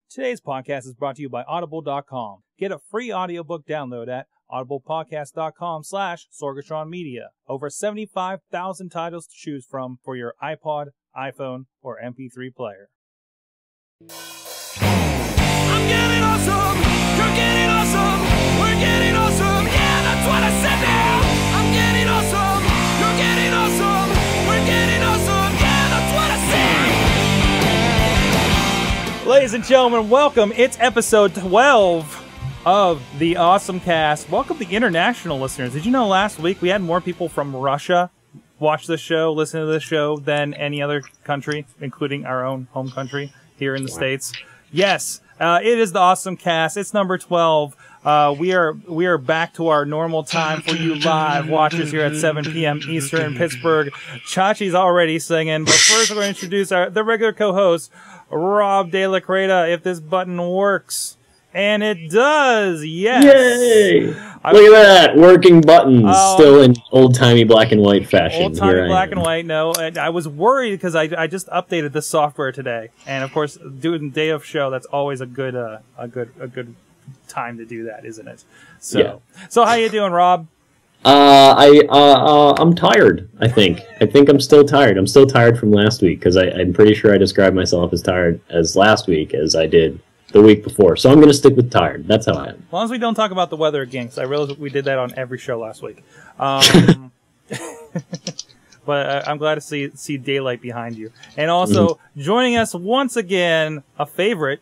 Today's podcast is brought to you by Audible.com. Get a free audiobook download at audiblepodcast.com/Sorgatron Media. Over 75,000 titles to choose from for your iPod, iPhone, or MP3 player. I'm getting awesome, you're getting awesome, we're getting awesome, yeah, that's what I said now. I'm getting awesome, you're getting awesome, we're getting awesome, yeah, that's what I said. Ladies and gentlemen, welcome. It's episode 12 of the AwesomeCast. Welcome the international listeners. Did you know last week we had more people from Russia watch this show, listen to this show, than any other country, including our own home country here in the States? Yes, it is the AwesomeCast. It's number 12. We are back to our normal time for you live watchers here at 7 p.m. Eastern in Pittsburgh. Chachi's already singing, but first we're going to introduce the regular co-host, Rob De La Creta, if this button works. And it does, yes. Yay! Look at that, working buttons, still in old-timey black and white fashion. Old-timey black and white, no. And I was worried because I just updated the software today, and of course, doing the day of show, that's always a good time to do that, isn't it? So, yeah. So how you doing, Rob? I'm tired. I think I'm still tired. I'm still tired from last week because I'm pretty sure I described myself as tired as last week as I did the week before. So I'm going to stick with tired. That's how I am. As long as we don't talk about the weather again, because I realized we did that on every show last week. But I'm glad to see daylight behind you. And also, joining us once again, a favorite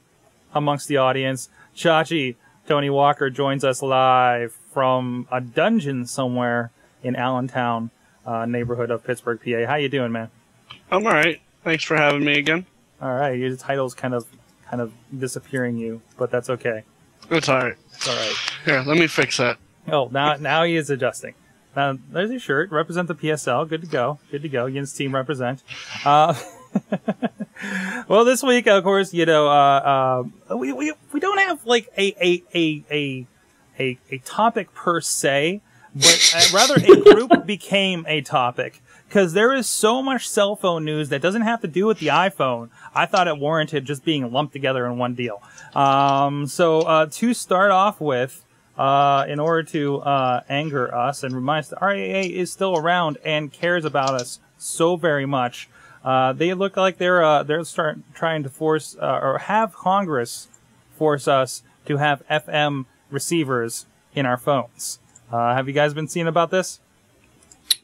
amongst the audience, Chachi, Tony Walker, joins us live from a dungeon somewhere in Allentown, neighborhood of Pittsburgh, PA. How you doing, man? I'm alright. Thanks for having me again. Alright, your title's kind of disappearing you, but that's okay. It's alright. It's alright. Here, let me fix that. Oh, now he is adjusting. There's your shirt. Represent the PSL. Good to go. Good to go. Yin's team represent. Well, this week, of course, you know, we don't have like a topic per se, but rather a group became a topic because there is so much cell phone news that doesn't have to do with the iPhone. I thought it warranted just being lumped together in one deal. So to start off with, in order to anger us and remind us that RAA is still around and cares about us so very much. They look like they're trying to force or have Congress force us to have FM receivers in our phones. Have you guys been seeing about this?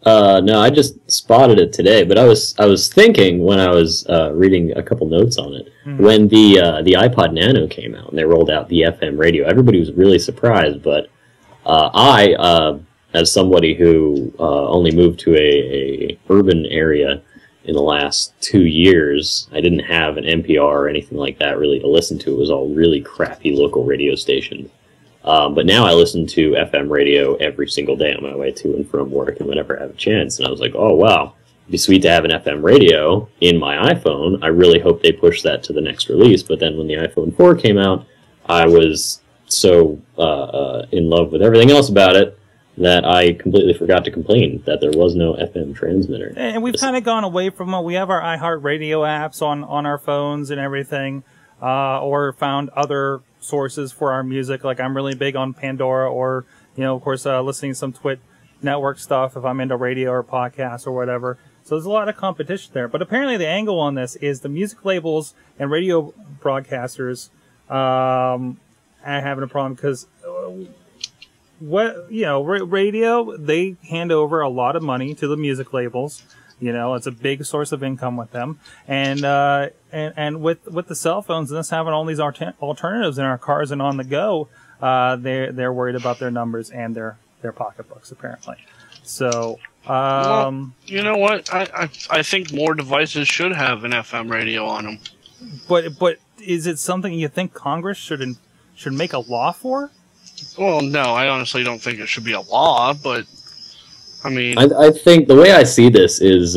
No, I just spotted it today, but I was thinking when I was reading a couple notes on it, when the iPod Nano came out and they rolled out the FM radio, everybody was really surprised, but I, as somebody who only moved to a urban area in the last 2 years, I didn't have an NPR or anything like that really to listen to. It was all really crappy local radio stations. But now I listen to FM radio every single day on my way to and from work and whenever I have a chance. And I was like, oh, wow, it'd be sweet to have an FM radio in my iPhone. I really hope they push that to the next release. But then when the iPhone 4 came out, I was so in love with everything else about it that I completely forgot to complain that there was no FM transmitter. And we've kind of gone away from we have our iHeartRadio apps on our phones and everything, or found other sources for our music. Like I'm really big on Pandora, or of course listening to some Twit network stuff if I'm into radio or podcasts or whatever. So there's a lot of competition there. But apparently the angle on this is the music labels and radio broadcasters are having a problem because radio, they hand over a lot of money to the music labels. It's a big source of income with them, and with the cell phones and us having all these alternatives in our cars and on the go, they're worried about their numbers and their pocketbooks apparently. So, well, you know what? I think more devices should have an FM radio on them. But is it something you think Congress should make a law for? Well, no, I honestly don't think it should be a law, but I mean, I think the way I see this is,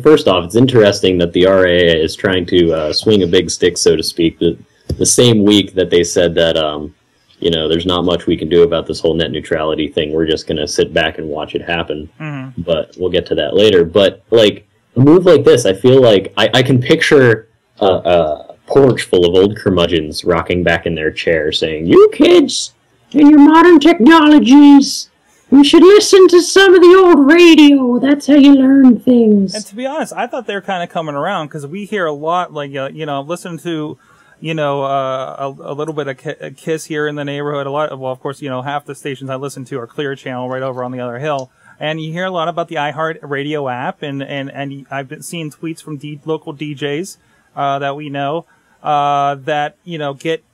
first off, it's interesting that the RAA is trying to swing a big stick, so to speak, the same week that they said that, there's not much we can do about this whole net neutrality thing. We're just going to sit back and watch it happen. Mm-hmm. But we'll get to that later. But, a move like this, I feel like I can picture porch full of old curmudgeons rocking back in their chair saying, "You kids and your modern technologies, you should listen to some of the old radio. That's how you learn things." And to be honest, I thought they were kind of coming around, because we hear a lot, like, listen to, a little bit of Kiss here in the neighborhood. A lot, well, of course, half the stations I listen to are Clear Channel right over on the other hill. And you hear a lot about the iHeart Radio app, and I've been seeing tweets from local DJs that we know that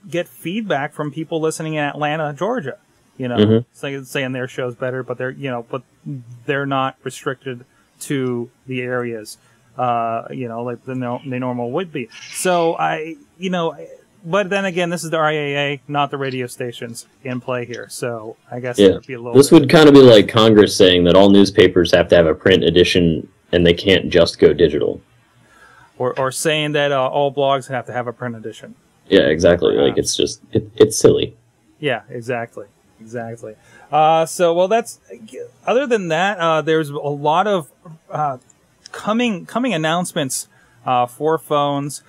get feedback from people listening in Atlanta, Georgia. Saying their show's better, but they're not restricted to the areas, like they normal would be. So but then again, this is the RIAA, not the radio stations in play here. So I guess there'd be a little. This would kind of be like Congress saying that all newspapers have to have a print edition and they can't just go digital. Or saying that all blogs have to have a print edition. Yeah, exactly. Like it's just it's silly. Yeah, exactly. That's other than that. There's a lot of coming announcements for phones.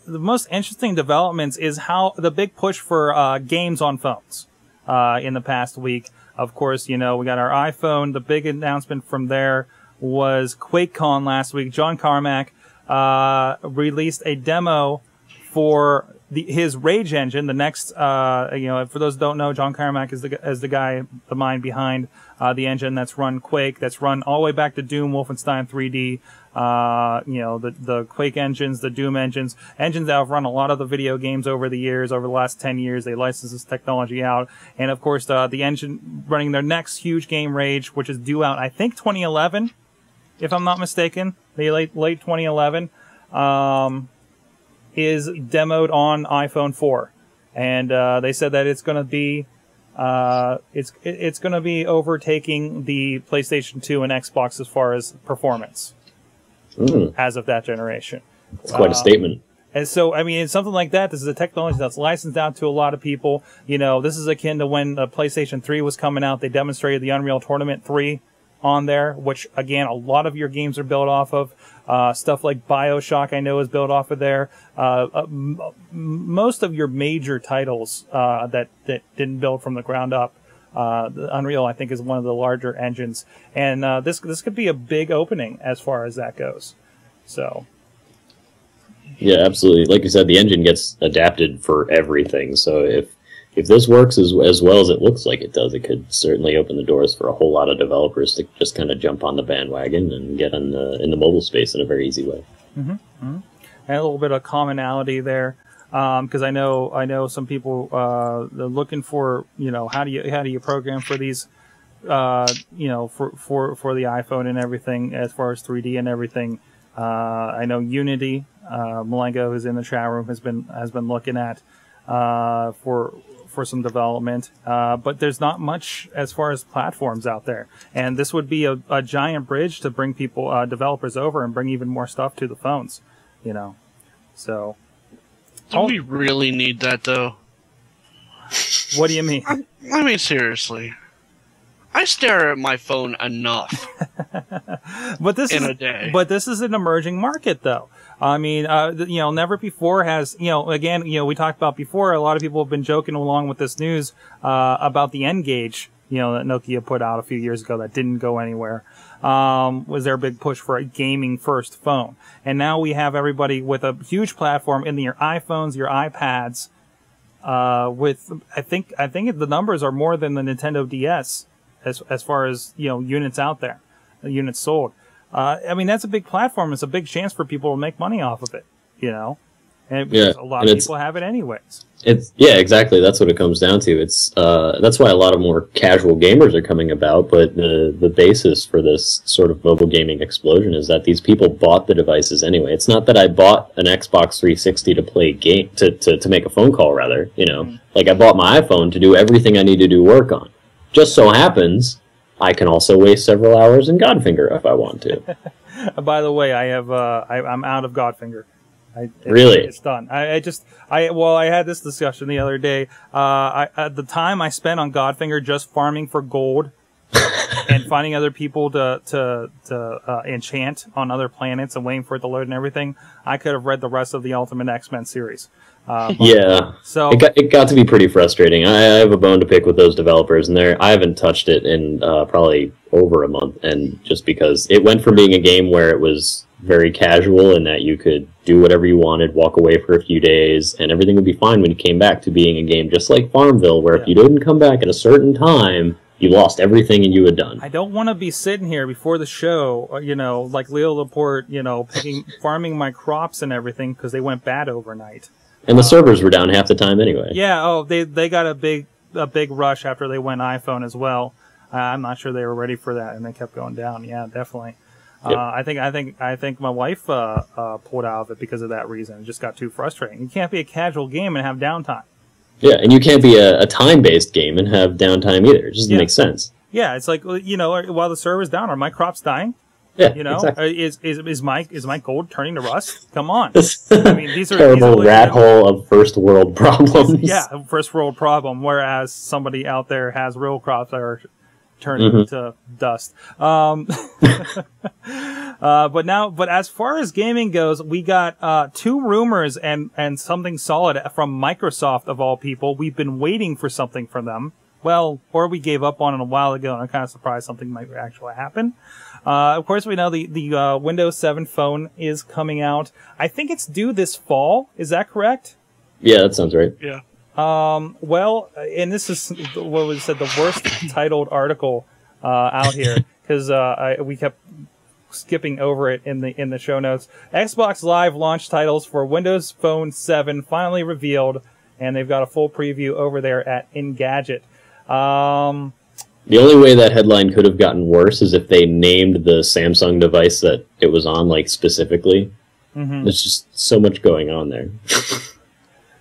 The most interesting developments is how the big push for games on phones in the past week. Of course, we got our iPhone. The big announcement from there was QuakeCon last week. John Carmack released a demo for his Rage engine. The next, for those who don't know, John Carmack is the mind behind the engine that's run Quake, that's run all the way back to Doom, Wolfenstein 3D. The Quake engines, the Doom engines that have run a lot of the video games over the last 10 years. They licensed this technology out. And of course, the engine running their next huge game, Rage, which is due out, I think, 2011, if I'm not mistaken, the late 2011, is demoed on iPhone 4. And, they said that it's going to be, it's going to be overtaking the PlayStation 2 and Xbox as far as performance. As of that generation. It's quite a statement. And so, I mean, it's something like that. This is a technology that's licensed out to a lot of people. This is akin to when the PlayStation 3 was coming out. They demonstrated the Unreal Tournament 3 on there, which, again, a lot of your games are built off of. Stuff like BioShock, I know, is built off of there. Most of your major titles that didn't build from the ground up. The Unreal, I think, is one of the larger engines, and this could be a big opening as far as that goes. So, yeah, absolutely. Like you said, the engine gets adapted for everything. So if this works as well as it looks like it does, it could certainly open the doors for a whole lot of developers to just kind of jump on the bandwagon and get in the mobile space in a very easy way. And a little bit of commonality there. Because I know some people they're looking for how do you program for these for the iPhone and everything as far as 3D and everything. I know Unity, Malengo, who's in the chat room, has been looking at for some development, but there's not much as far as platforms out there, and this would be a giant bridge to bring people developers over and bring even more stuff to the phones, so. Do we really need that, though? What do you mean? I mean, seriously. I stare at my phone enough in a day. But this is an emerging market, though. I mean, never before has, again, we talked about before, a lot of people have been joking along with this news about the N-Gage, that Nokia put out a few years ago that didn't go anywhere. Was their big push for a gaming first phone. And now we have everybody with a huge platform in your iPhones, your iPads, with, I think the numbers are more than the Nintendo DS as far as, units out there, units sold. I mean, that's a big platform. It's a big chance for people to make money off of it, And a lot of people have it anyways. Exactly. That's what it comes down to. It's that's why a lot of more casual gamers are coming about. But the basis for this sort of mobile gaming explosion is that these people bought the devices anyway. It's not that I bought an Xbox 360 to play game to make a phone call. Rather, like I bought my iPhone to do everything I need to do work on. Just so happens I can also waste several hours in Godfinger if I want to. By the way, I'm out of Godfinger. Really? It's done. I had this discussion the other day. At the time I spent on Godfinger just farming for gold and finding other people to enchant on other planets and waiting for it to load and everything, I could have read the rest of the Ultimate X-Men series. Yeah, so it got to be pretty frustrating. I have a bone to pick with those developers, and I haven't touched it in probably over a month, and just because it went from being a game where it was very casual and that you could do whatever you wanted, walk away for a few days, and everything would be fine when you came back, to being a game just like Farmville, where if you didn't come back at a certain time, you lost everything and you had done. I don't want to be sitting here before the show, like Leo Laporte, farming my crops and everything because they went bad overnight. And the servers were down half the time anyway. Yeah, they got a big rush after they went iPhone as well. I'm not sure they were ready for that, and they kept going down. Yeah, definitely. Yep. I think my wife pulled out of it because of that reason. It just got too frustrating. You can't be a casual game and have downtime. Yeah, and you can't be a time-based game and have downtime either. It just doesn't make sense. Yeah, it's like, while the server's down, are my crops dying? Yeah, exactly. Is my gold turning to rust? Come on. I mean, these are terrible rat hole of first world problems. Yeah, first world problem. Whereas somebody out there has real crops that are turning to dust. But as far as gaming goes, we got 2 rumors and something solid from Microsoft of all people. We've been waiting for something from them. Well, or we gave up on it a while ago, and I'm kind of surprised something might actually happen. Of course, we know the Windows 7 phone is coming out. I think it's due this fall. Is that correct? Yeah, that sounds right. Yeah. Well, and this is what was said, the worst titled article out here, because we kept skipping over it in the show notes. Xbox Live launch titles for Windows Phone 7 finally revealed, and they've got a full preview over there at Engadget. The only way that headline could have gotten worse is if they named the Samsung device that it was on, like, specifically. There's just so much going on there.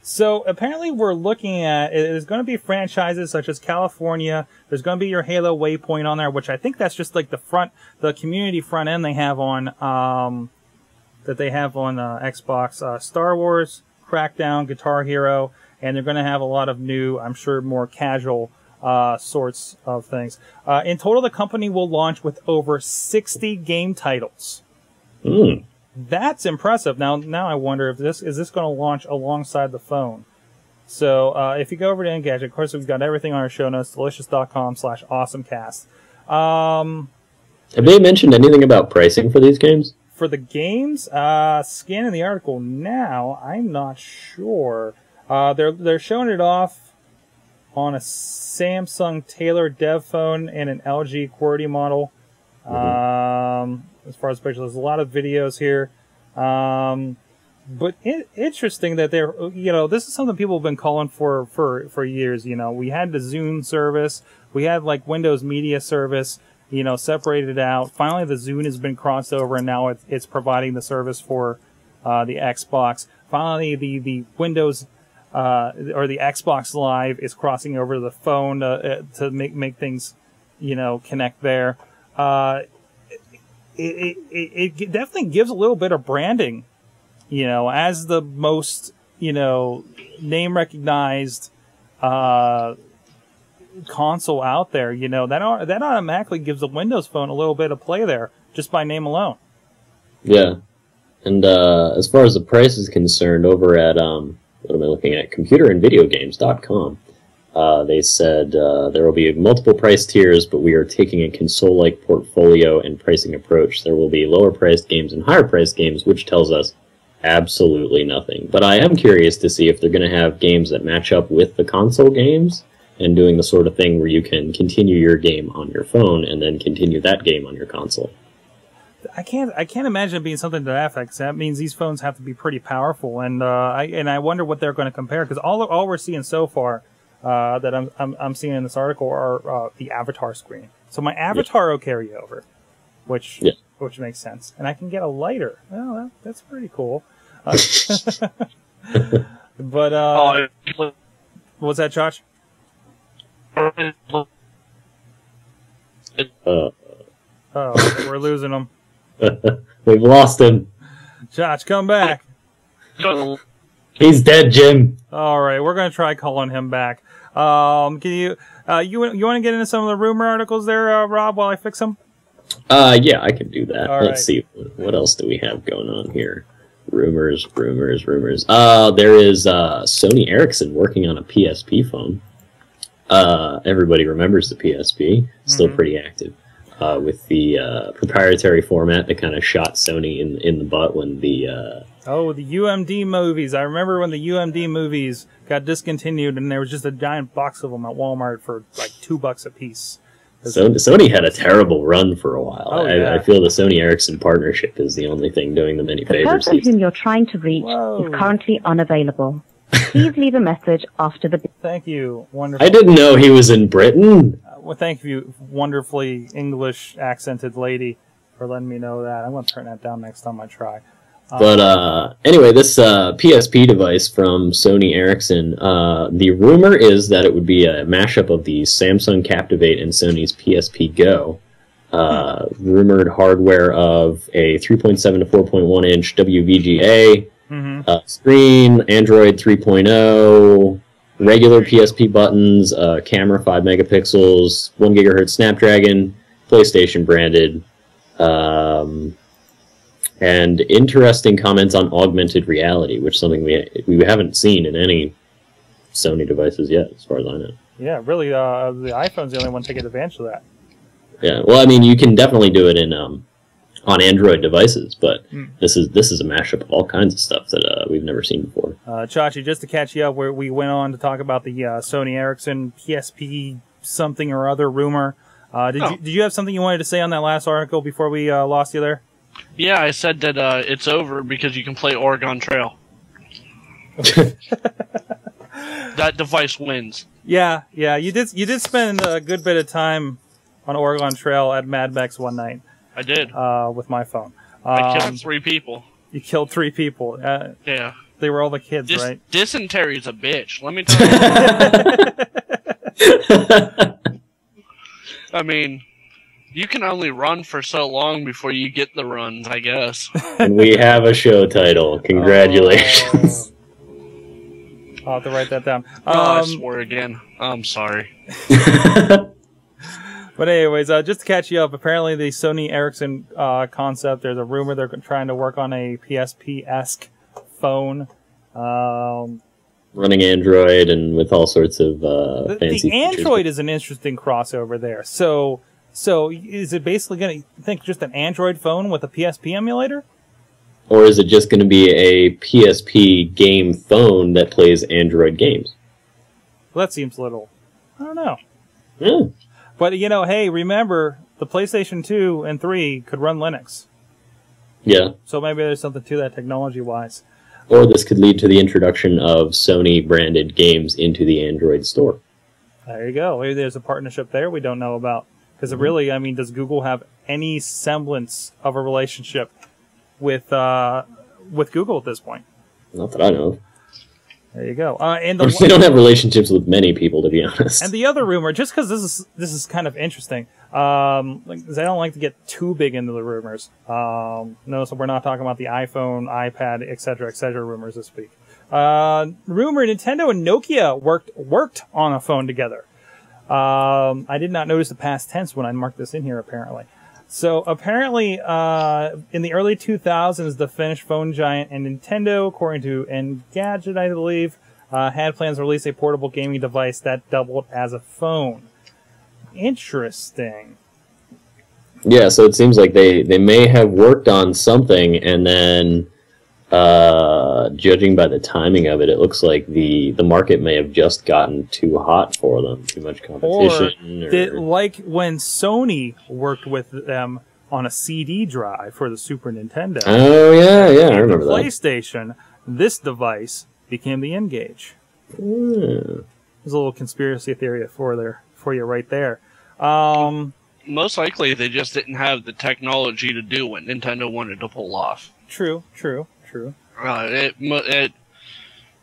So apparently we're looking at, there's going to be franchises such as California. There's going to be your Halo Waypoint on there, which I think that's just like the community front end they have on, Xbox. Star Wars, Crackdown, Guitar Hero, and they're going to have a lot of new, I'm sure, more casual sorts of things. In total, the company will launch with over 60 game titles. That's impressive. Now I wonder if is this going to launch alongside the phone. So if you go over to Engadget, of course, we've got everything on our show notes, delicious.com/awesomecast. Have they mentioned anything about pricing for these games? For the games, scanning the article now, I'm not sure. They're showing it off on a Samsung tailored dev phone and an LG QWERTY model. As far as pictures, there's a lot of videos here. But interesting that they're, this is something people have been calling for years. We had the Zune service. We had like Windows Media Service, separated out. Finally, the Zune has been crossed over, and now it's providing the service for the Xbox. Finally, the Windows or the Xbox Live is crossing over to the phone to make things, connect there. It definitely gives a little bit of branding, as the most, name recognized console out there. That automatically gives the Windows Phone a little bit of play there just by name alone. Yeah, and as far as the price is concerned, over at what am I looking at? computerandvideogames.com. They said there will be multiple price tiers, but we are taking a console-like portfolio and pricing approach. There will be lower-priced games and higher-priced games, which tells us absolutely nothing. But I am curious to see if they're going to have games that match up with the console games, and doing the sort of thing where you can continue your game on your phone and then continue that game on your console. I can't imagine it being something to that effect. That means these phones have to be pretty powerful, and I wonder what they're going to compare, because all we're seeing so far that I'm seeing in this article are the avatar screen. So my avatar will carry over, which makes sense, and I can get a lighter. Well, that's pretty cool. But what's that, Josh? Oh, we're losing him. We've lost him. Josh, come back. He's dead, Jim. All right, we're gonna try calling him back. Can you? You want to get into some of the rumor articles there, Rob, while I fix them? Yeah, I can do that. All Let's see. What else do we have going on here? Rumors. There is Sony Ericsson working on a PSP phone. Everybody remembers the PSP. Still pretty active. With the proprietary format that kind of shot Sony in the butt when the... the UMD movies. I remember when the UMD movies got discontinued and there was just a giant box of them at Walmart for like $2 a piece. So Sony had a terrible run for a while. Yeah. I feel the Sony Ericsson partnership is the only thing doing them any The favors. person whom you're trying to reach is currently unavailable. Please leave a message after the... Thank you. Wonderful. I didn't know he was in Britain. Well, thank you, wonderfully English accented lady, for letting me know that. I'm going to turn that down next time I try. But anyway, this PSP device from Sony Ericsson, the rumor is that it would be a mashup of the Samsung Captivate and Sony's PSP Go. Rumored hardware of a 3.7 to 4.1 inch WVGA screen, Android 3.0, regular PSP buttons, camera 5 megapixels, 1 gigahertz Snapdragon, PlayStation branded. And interesting comments on augmented reality, which is something we haven't seen in any Sony devices yet, as far as I know. Yeah, really, the iPhone's the only one taking advantage of that. Yeah, well, I mean, you can definitely do it in on Android devices, but this is a mashup of all kinds of stuff that we've never seen before. Chachi, just to catch you up, where we went on to talk about the Sony Ericsson PSP something or other rumor. Did you have something you wanted to say on that last article before we lost you there? Yeah, I said that it's over because you can play Oregon Trail. That device wins. Yeah, you did spend a good bit of time on Oregon Trail at Mad Max one night. I did. With my phone. I killed 3 people. You killed 3 people. Yeah. They were all the kids, right? Dysentery's a bitch. Let me tell you. I mean, you can only run for so long before you get the runs, I guess. And we have a show title. Congratulations. I'll have to write that down. I swore again. I'm sorry. But anyways, just to catch you up, apparently the Sony Ericsson concept, there's a rumor they're trying to work on a PSP-esque phone. Running Android and with all sorts of fancy The Android features. is an interesting crossover there. So is it basically going to think just an Android phone with a PSP emulator? Or is it just going to be a PSP game phone that plays Android games? Well, that seems a little... I don't know. Yeah. But, hey, remember, the PlayStation 2 and 3 could run Linux. Yeah. So maybe there's something to that technology-wise. Or this could lead to the introduction of Sony-branded games into the Android store. There you go. Maybe there's a partnership there we don't know about. Because really, I mean, does Google have any semblance of a relationship with Google at this point? Not that I know of. There you go. They don't have relationships with many people, to be honest. And the other rumor, just because this is kind of interesting, I don't like to get too big into the rumors. Notice we're not talking about the iPhone, iPad, etc. rumors this week. Rumor: Nintendo and Nokia worked on a phone together. I did not notice the past tense when I marked this in here, apparently. So, apparently, in the early 2000s, the Finnish phone giant and Nintendo, according to Engadget, I believe, had plans to release a portable gaming device that doubled as a phone. Interesting. Yeah, so it seems like they may have worked on something, and then, judging by the timing of it, it looks like the market may have just gotten too hot for them, too much competition. Like when Sony worked with them on a CD drive for the Super Nintendo. Oh, yeah, I remember that. PlayStation, this device became the N-Gage. There's a little conspiracy theory for you right there. Most likely, they just didn't have the technology to do what Nintendo wanted to pull off. True.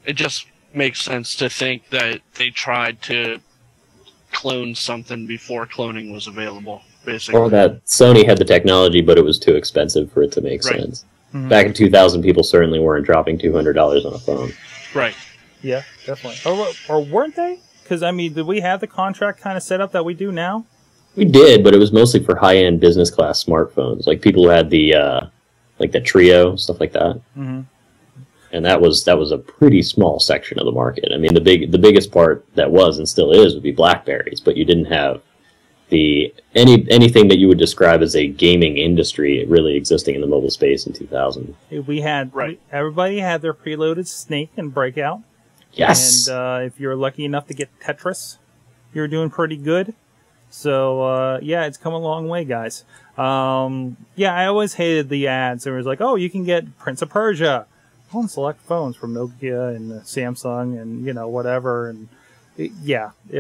It just makes sense to think that they tried to clone something before cloning was available, basically. Or that Sony had the technology, but it was too expensive for it to make sense. Mm-hmm. Back in 2000, people certainly weren't dropping $200 on a phone. Right. Yeah, definitely. Or weren't they? Because, I mean, did we have the contract kind of set up that we do now? We did, but it was mostly for high-end business class smartphones, like people who had the Trio, stuff like that. Mm-hmm. And that was a pretty small section of the market. I mean, the biggest part that was and still is would be BlackBerries, but you didn't have anything that you would describe as a gaming industry really existing in the mobile space in 2000. We had everybody had their preloaded Snake and Breakout. Yes. And if you're lucky enough to get Tetris, you're doing pretty good. So, yeah, it's come a long way, guys. Yeah, I always hated the ads. It was like, oh, you can get Prince of Persia on select phones from Nokia and Samsung and, you know, whatever. And it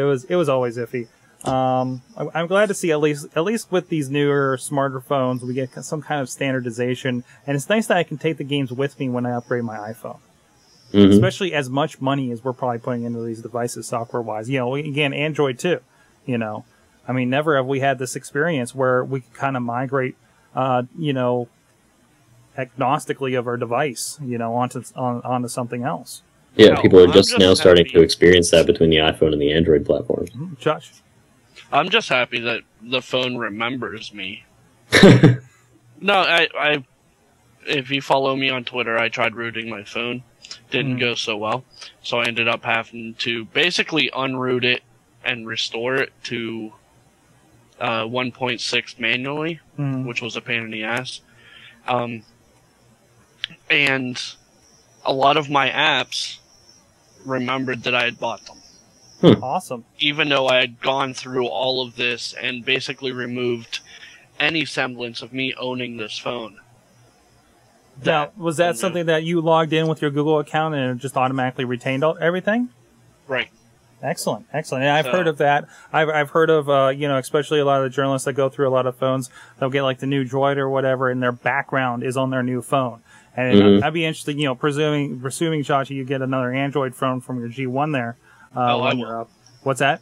was always iffy. I'm glad to see at least with these newer, smarter phones, we get some kind of standardization. And it's nice that I can take the games with me when I upgrade my iPhone. Mm-hmm. Especially as much money as we're probably putting into these devices software-wise. You know, again, Android too, you know. I mean, never have we had this experience where we can kind of migrate, you know, agnostically of our device, you know, onto something else. Yeah, people are just now starting to experience that between the iPhone and the Android platforms. Josh? I'm just happy that the phone remembers me. No, I if you follow me on Twitter, I tried rooting my phone. Didn't go so well. So I ended up having to basically unroot it and restore it to 1.6 manually, which was a pain in the ass. And a lot of my apps remembered that I had bought them. Awesome. Even though I had gone through all of this and basically removed any semblance of me owning this phone. Now, was that something that you logged in with your Google account and it just automatically retained everything? Right. Excellent, excellent. And I've heard of that. I've heard of, you know, especially a lot of the journalists that go through a lot of phones, they'll get like the new Droid or whatever, and their background is on their new phone. And I'd be interested, you know, presuming, Josh, you get another Android phone from your G1 there when you're up. What's that?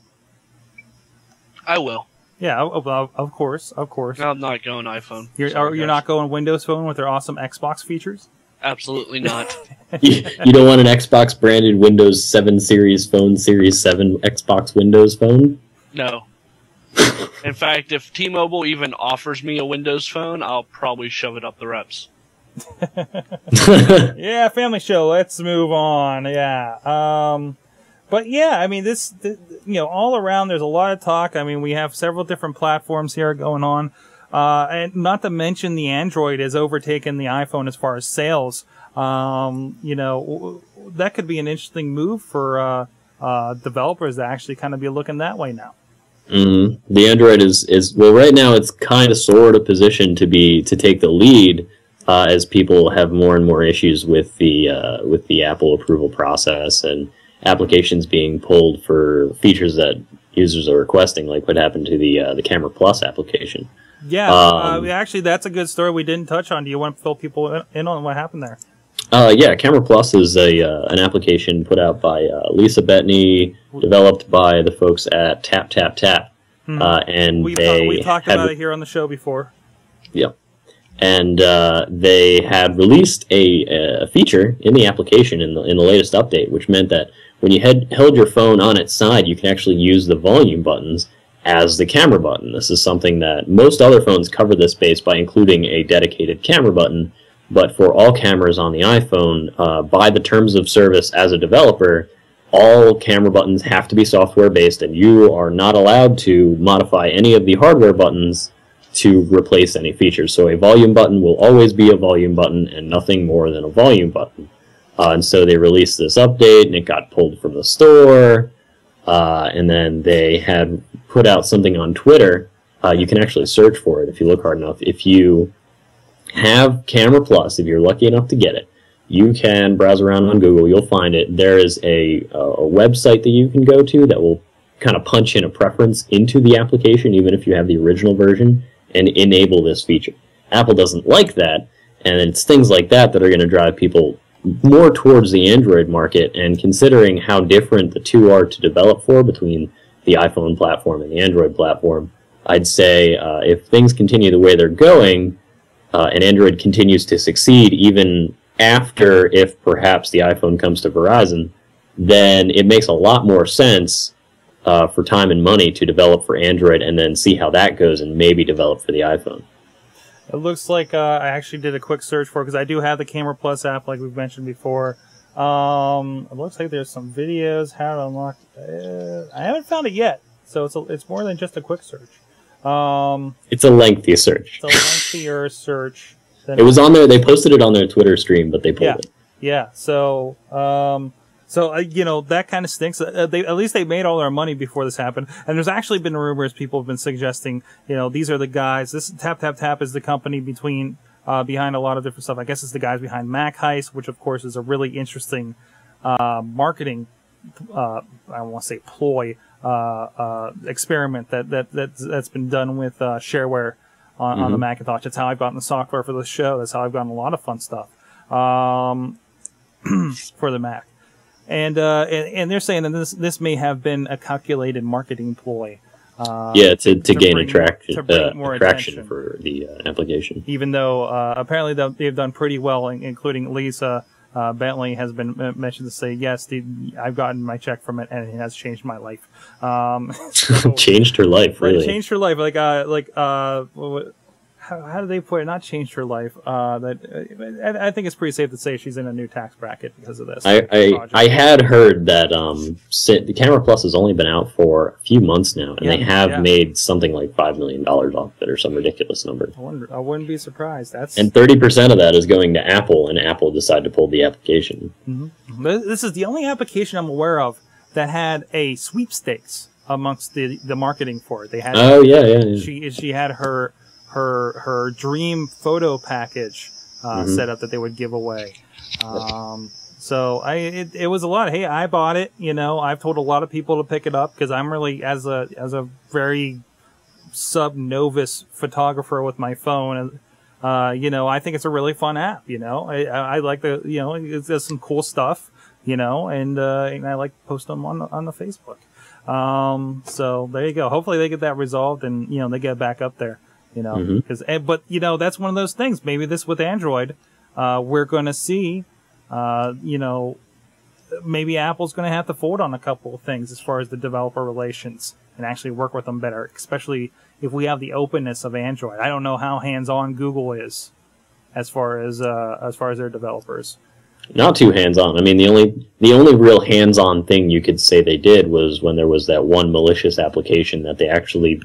I will. Yeah, of course. I'm not going iPhone. You're not going Windows Phone with their awesome Xbox features? Absolutely not. You don't want an Xbox branded Windows 7 Series phone, Series 7 Xbox Windows phone? No. In fact, if T-Mobile even offers me a Windows phone, I'll probably shove it up the reps. Yeah, family show. Let's move on. Yeah. But yeah, I mean, this, you know, all around there's a lot of talk. I mean, we have several different platforms here going on. And not to mention the Android has overtaken the iPhone as far as sales. You know, that could be an interesting move for, developers to actually kind of be looking that way now. Mm-hmm. The Android is well, right now it's kind of sort of positioned to take the lead, as people have more and more issues with the Apple approval process and applications being pulled for features that users are requesting, like what happened to the Camera Plus application. Yeah, actually, that's a good story we didn't touch on. Do you want to fill people in on what happened there? Yeah, Camera Plus is an application put out by Lisa Bettany, developed by the folks at Tap Tap Tap, and we talked about it here on the show before. Yep. And they had released a feature in the application in the latest update, which meant that when you held your phone on its side, you can actually use the volume buttons as the camera button. This is something that most other phones cover this space by including a dedicated camera button, but for all cameras on the iPhone, by the terms of service as a developer, all camera buttons have to be software-based, and you are not allowed to modify any of the hardware buttons to replace any features. So a volume button will always be a volume button and nothing more than a volume button. And so they released this update, and it got pulled from the store, and then they had put out something on Twitter. You can actually search for it if you look hard enough. If you have Camera Plus, if you're lucky enough to get it, you can browse around on Google. You'll find it. There is a website that you can go to that will kind of punch in a preference into the application, even if you have the original version, and enable this feature. Apple doesn't like that, and it's things like that that are going to drive people more towards the Android market. And considering how different the two are to develop for between the iPhone platform and the Android platform, I'd say if things continue the way they're going, and Android continues to succeed even after, if perhaps the iPhone comes to Verizon, then it makes a lot more sense for time and money to develop for Android and then see how that goes and maybe develop for the iPhone. It looks like I actually did a quick search for it because I do have the Camera Plus app, like we've mentioned before. It looks like there's some videos how to unlock. I haven't found it yet, so it's more than just a quick search. It's a lengthy search. It's a lengthier search. It was on there. They posted it on their Twitter stream, but they pulled it. Yeah. So, that kind of stinks. At least they made all their money before this happened. And there's actually been rumors. People have been suggesting, these are the guys. This Tap is the company behind a lot of different stuff. I guess it's the guys behind Mac Heist, which of course is a really interesting marketing. I don't want to say ploy. Experiment that's been done with shareware on the Macintosh. That's how I've gotten the software for the show. That's how I've gotten a lot of fun stuff for the Mac. And they're saying that this may have been a calculated marketing ploy. To gain attraction attention for the application. Even though apparently they've done pretty well, including Lisa Bentley has been mentioned to say, yes, I've gotten my check from it and it has changed my life. Changed her life, really. Changed her life. How do they put it? Not changed her life. I think it's pretty safe to say she's in a new tax bracket because of this. I had heard that the Camera Plus has only been out for a few months now, and they have made something like $5 million off it, or some ridiculous number. I wouldn't be surprised. And 30% of that is going to Apple, and Apple decided to pull the application. Mm-hmm. This is the only application I'm aware of that had a sweepstakes amongst the marketing for it. They had. She had her dream photo package set up that they would give away. So it was a lot. Hey, I bought it. I've told a lot of people to pick it up because I'm really as a very sub-novice photographer with my phone. I think it's a really fun app. I like it does some cool stuff. And I like to post them on the Facebook. So there you go. Hopefully they get that resolved and they get back up there. But that's one of those things. Maybe this with Android, we're going to see, maybe Apple's going to have to fold on a couple of things as far as the developer relations and actually work with them better, especially if we have the openness of Android. I don't know how hands-on Google is as far as their developers. Not too hands-on. I mean, the only real hands-on thing you could say they did was when there was that one malicious application that they actually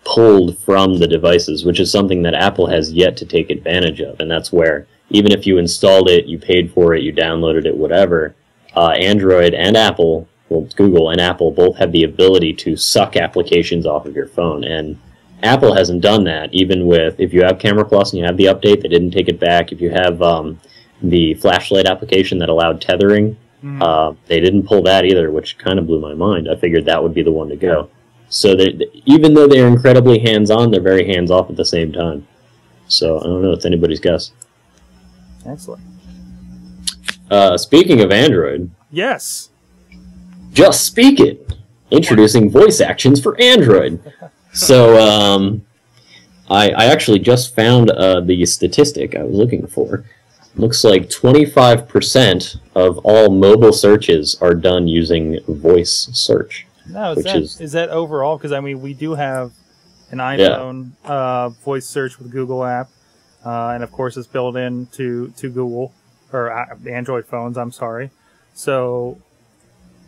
pulled from the devices, which is something that Apple has yet to take advantage of. And that's where, even if you installed it, you paid for it, you downloaded it, whatever, Android and Apple, well, Google and Apple both have the ability to suck applications off of your phone. And Apple hasn't done that, even with, if you have Camera Plus and you have the update, they didn't take it back. If you have the flashlight application that allowed tethering, they didn't pull that either, which kind of blew my mind. I figured that would be the one to go. So even though they're incredibly hands-on, they're very hands-off at the same time. So I don't know. It's anybody's guess. Excellent. Speaking of Android. Yes. Just Speak It. Introducing voice actions for Android. So I actually just found the statistic I was looking for. Looks like 25% of all mobile searches are done using voice search. No, is that overall? Because we do have an iPhone voice search with Google app, and of course it's built into Google or Android phones. I'm sorry, so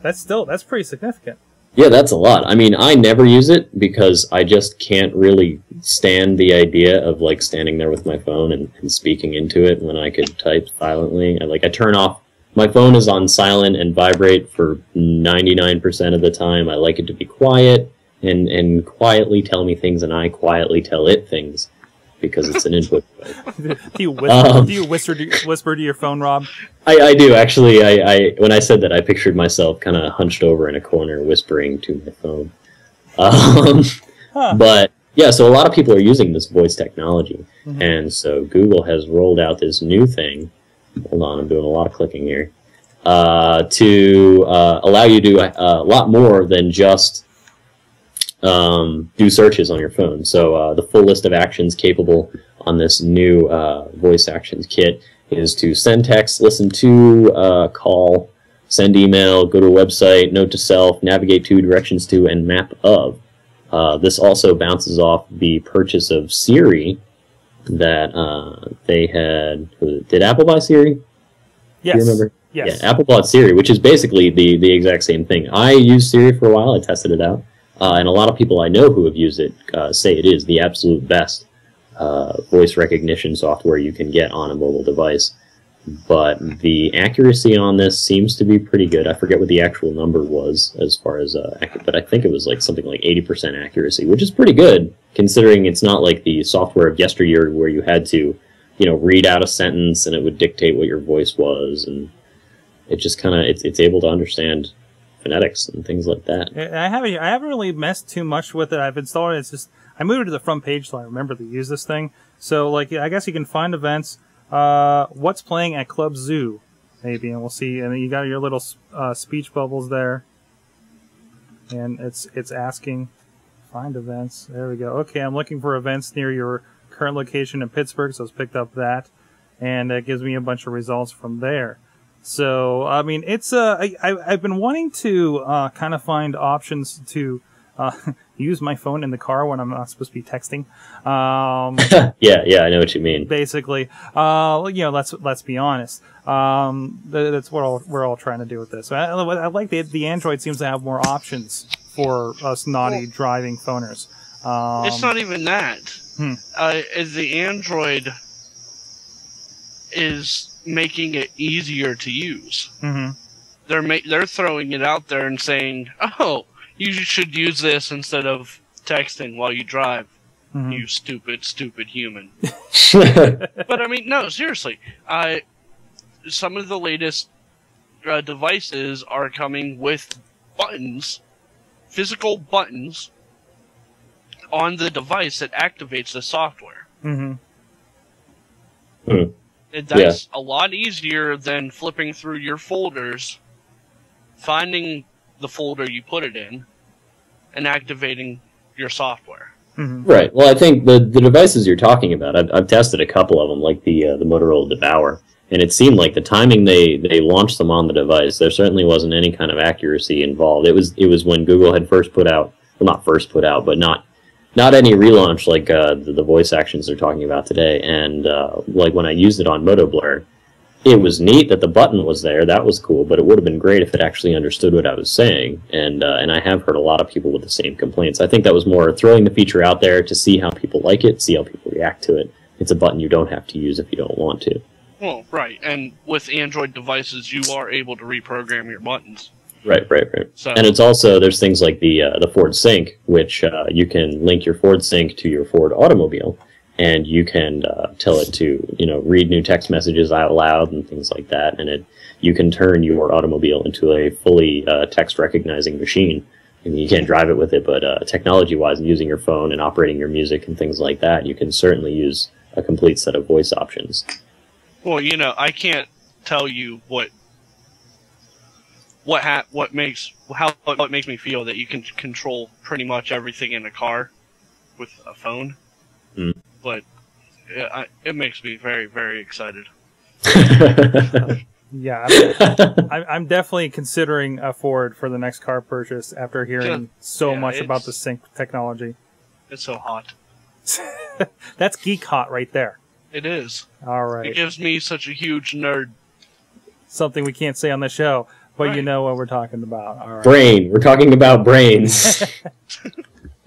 that's pretty significant. Yeah, that's a lot. I mean, I never use it because I just can't really stand the idea of standing there with my phone and speaking into it when I could type silently. I turn off. My phone is on silent and vibrate for 99% of the time. I like it to be quiet and quietly tell me things, and I quietly tell it things because it's an input device. Do you whisper to your phone, Rob? I do, actually. I when I said that, I pictured myself kind of hunched over in a corner whispering to my phone. But, yeah, so a lot of people are using this voice technology. And so Google has rolled out this new thing. Hold on, I'm doing a lot of clicking here. To allow you to do a lot more than just do searches on your phone. So the full list of actions capable on this new voice actions kit is to send text, listen to, call, send email, go to a website, note to self, navigate to, directions to, and map of. This also bounces off the purchase of Siri that they had. Did Apple buy Siri? Yes. Do you remember? Yes. Yeah, Apple bought Siri, which is basically the exact same thing. I used Siri for a while. I tested it out. And a lot of people I know who have used it say it is the absolute best voice recognition software you can get on a mobile device. But the accuracy on this seems to be pretty good. I forget what the actual number was as far as but I think it was like something like 80% accuracy, which is pretty good considering it's not like the software of yesteryear where you had to, read out a sentence and it would dictate what your voice was, and it just kind of it's able to understand phonetics and things like that. I haven't really messed too much with it. I've installed it. It's just I moved it to the front page so I remember to use this thing. So like I guess you can find events. What's playing at Club Zoo, maybe, and we'll see. And you got your little speech bubbles there, and it's asking find events. There we go. Okay, I'm looking for events near your current location in Pittsburgh, so it's picked up that, and it gives me a bunch of results from there. So I mean, it's I've been wanting to kind of find options to use my phone in the car when I'm not supposed to be texting. Yeah, I know what you mean. Basically, let's be honest. That's what we're all trying to do with this. I like the Android seems to have more options for us naughty driving phoners. It's not even that. The Android is making it easier to use. Mm-hmm. They're throwing it out there and saying, "Oh, you should use this instead of texting while you drive." Mm-hmm. You stupid human. But I mean, no, seriously. Some of the latest devices are coming with buttons, physical buttons, on the device that activates the software. Mm-hmm. And that's a lot easier than flipping through your folders, finding the folder you put it in, and activating your software. Mm-hmm. Right. Well, I think the devices you're talking about, I've tested a couple of them, like the Motorola Devour, and it seemed like the timing they launched them on the device, there certainly wasn't any kind of accuracy involved. It was when Google had first put out, well, not first put out, but not any relaunch like the voice actions they're talking about today. And like when I used it on MotoBlur, it was neat that the button was there. That was cool, but it would have been great if it actually understood what I was saying. And I have heard a lot of people with the same complaints. I think that was more throwing the feature out there to see how people like it, see how people react to it. It's a button you don't have to use if you don't want to. Well, right. And with Android devices, you are able to reprogram your buttons. Right. So, and it's also, there's things like the Ford Sync, which you can link your Ford Sync to your Ford automobile. And you can tell it to, read new text messages out loud and things like that. And you can turn your automobile into a fully text recognizing machine. I mean, you can't drive it with it, but technology-wise, using your phone and operating your music and things like that, you can certainly use a complete set of voice options. Well, I can't tell you what makes me feel that you can control pretty much everything in a car with a phone. Mm. But it makes me very, very excited. Yeah, I'm definitely considering a Ford for the next car purchase after hearing so much about the sync technology. It's so hot. That's geek hot right there. It is. All right. It gives me such a huge nerd. Something we can't say on the show, but right. You know what we're talking about. All right. Brain. We're talking about brains.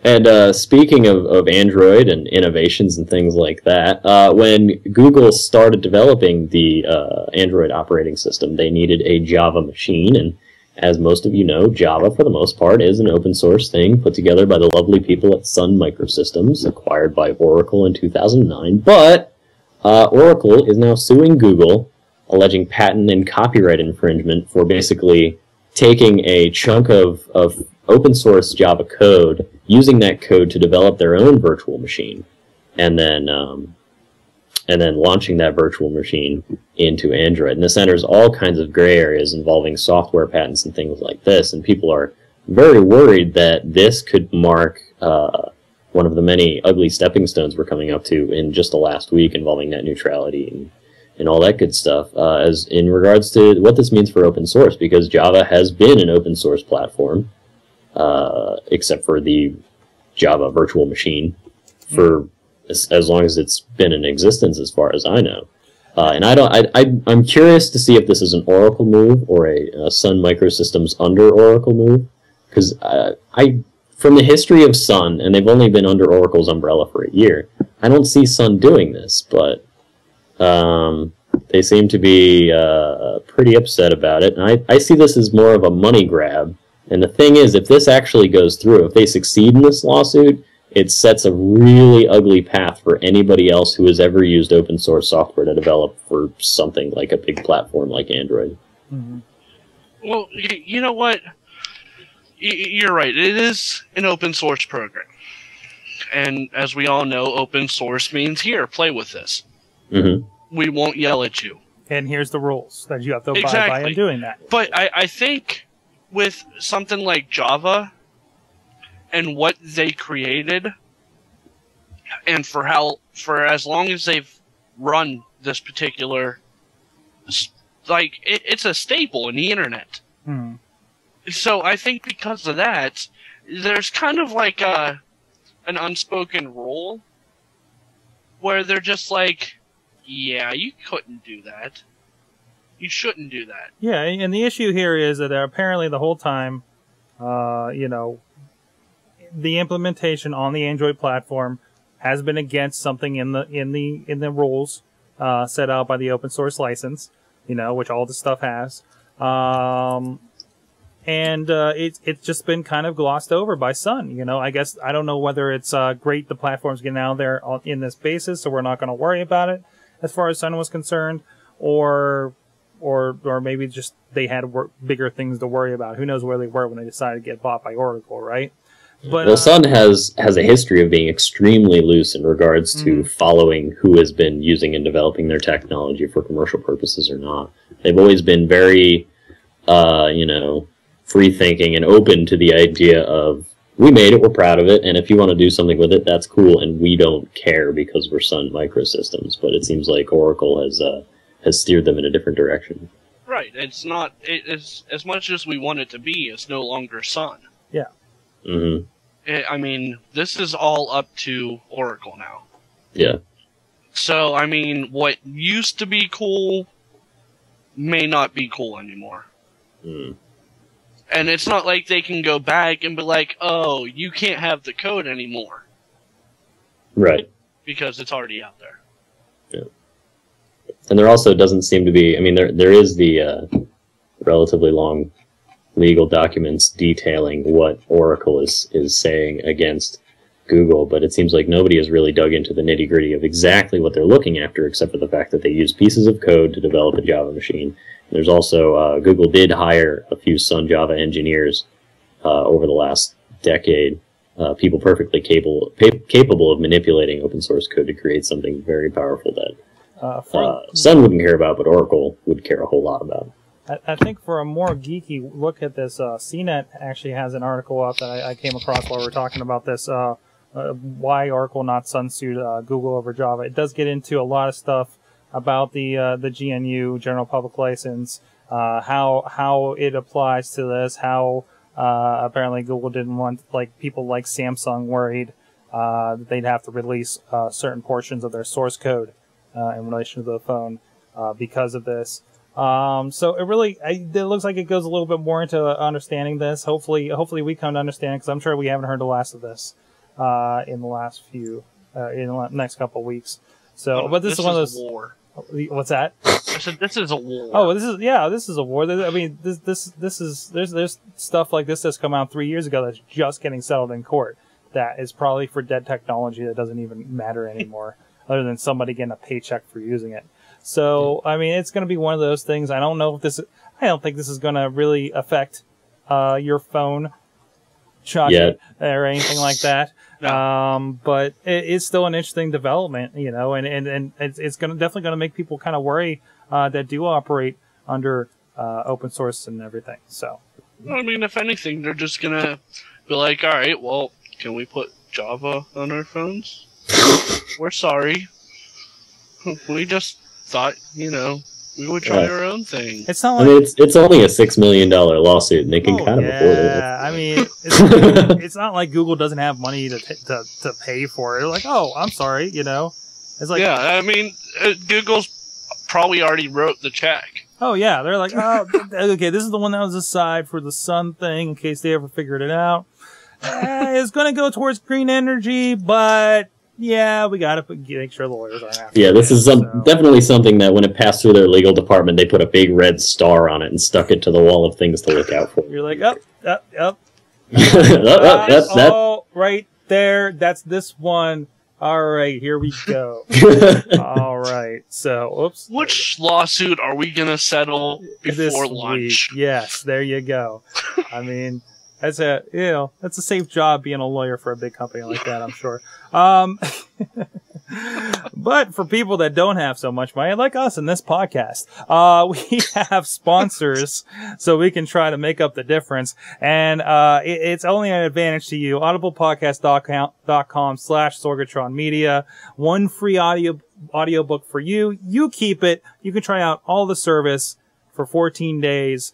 And speaking of Android and innovations and things like that, when Google started developing the Android operating system, they needed a Java machine. And as most of you know, Java, for the most part, is an open source thing put together by the lovely people at Sun Microsystems, acquired by Oracle in 2009. But Oracle is now suing Google, alleging patent and copyright infringement for basically taking a chunk of open source Java code, using that code to develop their own virtual machine, and then launching that virtual machine into Android. And this enters all kinds of gray areas involving software patents and things like this, and people are very worried that this could mark one of the many ugly stepping stones we're coming up to in just the last week involving net neutrality and all that good stuff, as in regards to what this means for open source, because Java has been an open source platform, except for the Java virtual machine, for as long as it's been in existence, as far as I know. And I'm curious to see if this is an Oracle move or a Sun Microsystems under Oracle move, because from the history of Sun, and they've only been under Oracle's umbrella for a year, I don't see Sun doing this, but they seem to be pretty upset about it. And I see this as more of a money grab. And the thing is, if this actually goes through, if they succeed in this lawsuit, it sets a really ugly path for anybody else who has ever used open source software to develop for something like a big platform like Android. Mm-hmm. Well, you know what? You're right. It is an open source program. And as we all know, open source means, here, play with this. Mm-hmm. We won't yell at you. And here's the rules that you have to abide by in doing that. But I think with something like Java and what they created, and for as long as they've run this particular, like, it's a staple in the internet. Hmm. So I think because of that, there's kind of like an unspoken rule where they're just like, yeah, you couldn't do that. You shouldn't do that. Yeah, and the issue here is that apparently the whole time, the implementation on the Android platform has been against something in the rules set out by the open source license, which all this stuff has. And it's just been kind of glossed over by Sun. I guess I don't know whether it's great the platform's getting out there in this basis, so we're not going to worry about it as far as Sun was concerned, or maybe just they had bigger things to worry about. Who knows where they were when they decided to get bought by Oracle, right? But, well, Sun has a history of being extremely loose in regards to following who has been using and developing their technology for commercial purposes or not. They've always been very, free-thinking and open to the idea of, we made it, we're proud of it, and if you want to do something with it, that's cool, and we don't care because we're Sun Microsystems. But it seems like Oracle has steered them in a different direction. Right. It's not, as much as we want it to be, it's no longer Sun. Yeah. Mm-hmm. I mean, this is all up to Oracle now. Yeah. So, I mean, what used to be cool may not be cool anymore. Mm. And it's not like they can go back and be like, oh, you can't have the code anymore. Right. Because it's already out there. Yeah. And there also doesn't seem to be, there is the relatively long legal documents detailing what Oracle is saying against Google, but it seems like nobody has really dug into the nitty-gritty of exactly what they're looking after, except for the fact that they use pieces of code to develop a Java machine. There's also, Google did hire a few Sun Java engineers over the last decade, people perfectly capable of manipulating open source code to create something very powerful that Sun wouldn't care about, but Oracle would care a whole lot about. I think for a more geeky look at this, CNET actually has an article up that I came across while we were talking about this, why Oracle not Sun sued Google over Java. It does get into a lot of stuff about the GNU, General Public License, how it applies to this, how apparently Google didn't want people like Samsung worried that they'd have to release certain portions of their source code in relation to the phone because of this. So it looks like it goes a little bit more into understanding this. Hopefully we come to understand, because I'm sure we haven't heard the last of this in the next couple of weeks. So, but this is one of those. War. What's that? I said this is a war. Oh, this is a war. I mean, there's stuff like this that's come out 3 years ago that's just getting settled in court. That is probably for dead technology that doesn't even matter anymore, other than somebody getting a paycheck for using it. So, I mean, it's going to be one of those things. I don't think this is going to really affect your phone, Chucky, or anything like that. No. But it's still an interesting development, and it's definitely going to make people kind of worry that do operate under open source and everything. So, I mean, if anything, they're just going to be like, all right, well, can we put Java on our phones? We're sorry. We just thought, we would try our own thing. It's not I like mean, it's only a $6 million lawsuit, and they can kind of afford it. yeah. I mean, it's not like Google doesn't have money to pay for it. They're like, oh, I'm sorry, It's like, Yeah, I mean, Google's probably already wrote the check. oh yeah, they're like, oh, okay, this is the one that was aside for the sun thing in case they ever figured it out. It's going to go towards green energy, but yeah, we got to make sure the lawyers aren't after Yeah, this it, is so. definitely something that when it passed through their legal department, they put a big red star on it and stuck it to the wall of things to look out for. You're like, up. That. Oh, right there. That's this one. All right, here we go. All right. So, oops. Which lawsuit are we going to settle This before week. lunch? Yes, there you go. I mean, that's a safe job being a lawyer for a big company like that, I'm sure. But for people that don't have so much money, like us in this podcast, we have sponsors so we can try to make up the difference. And it's only an advantage to you. audiblepodcast.com/Sorgatron Media. One free audiobook for you. You keep it. You can try out all the service for 14 days.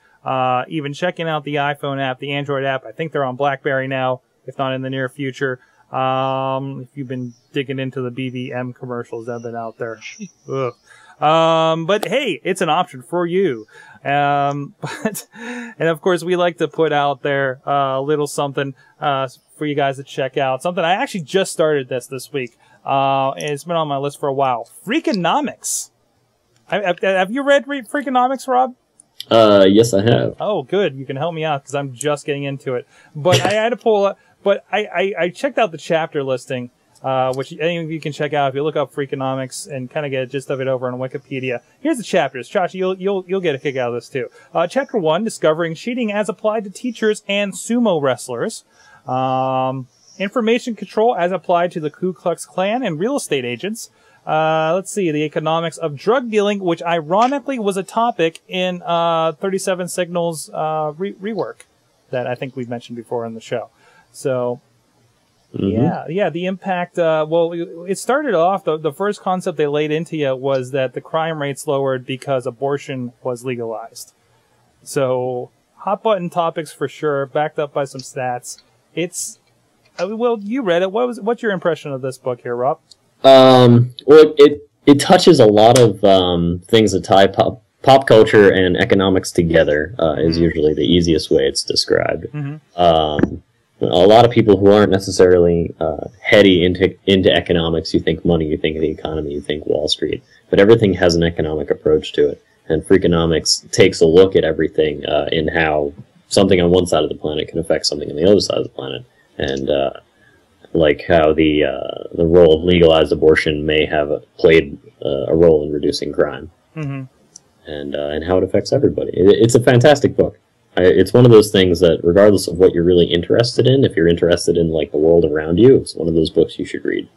Even checking out the iPhone app, the Android app. I think they're on BlackBerry now, if not in the near future. If you've been digging into the BBM commercials that have been out there. Ugh. But hey, it's an option for you. And of course, we like to put out there a little something for you guys to check out. Something I actually just started this week. And it's been on my list for a while. Freakonomics. Have you read Freakonomics, Rob? Yes, I have. Oh, good. You can help me out because I'm just getting into it. But I had to pull up. But I checked out the chapter listing, which any of you can check out if you look up Freakonomics and kind of get a gist of it over on Wikipedia. Here's the chapters. Chachi, you'll get a kick out of this too. Chapter 1, discovering cheating as applied to teachers and sumo wrestlers. Information control as applied to the Ku Klux Klan and real estate agents. Let's see, the economics of drug dealing, which ironically was a topic in 37 Signals rework that I think we've mentioned before on the show. So, yeah, the impact, well, it started off, the first concept they laid into you was that the crime rates lowered because abortion was legalized. So, hot button topics for sure, backed up by some stats. It's, well, you read it. What's your impression of this book here, Rob? Well, it touches a lot of things that tie pop culture and economics together. Is usually the easiest way it's described. A lot of people who aren't necessarily heady into economics, you think money, you think the economy, you think Wall Street, but everything has an economic approach to it. And Freakonomics takes a look at everything in how something on one side of the planet can affect something on the other side of the planet, and like how the role of legalized abortion may have played a role in reducing crime, and how it affects everybody. It's a fantastic book. It's one of those things that, regardless of what you're really interested in, if you're interested in like the world around you, it's one of those books you should read.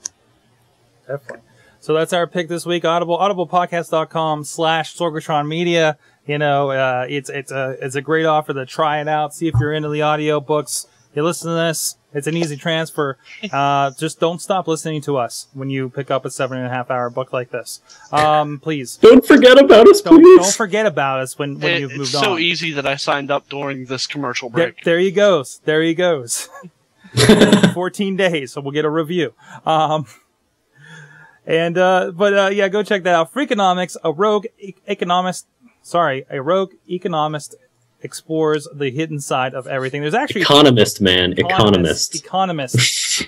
Definitely. So that's our pick this week. audiblepodcast.com/Sorgatron Media. It's a great offer to try it out. See if you're into the audiobooks. You listen to this. It's an easy transfer. Just don't stop listening to us when you pick up a 7.5-hour book like this. Please. Don't forget about us, please. Don't forget about us when you've moved on. It's so easy that I signed up during this commercial break. There he goes. 14 days, so we'll get a review. Yeah, go check that out. Freakonomics, a rogue economist explores the hidden side of everything. There's actually Economist.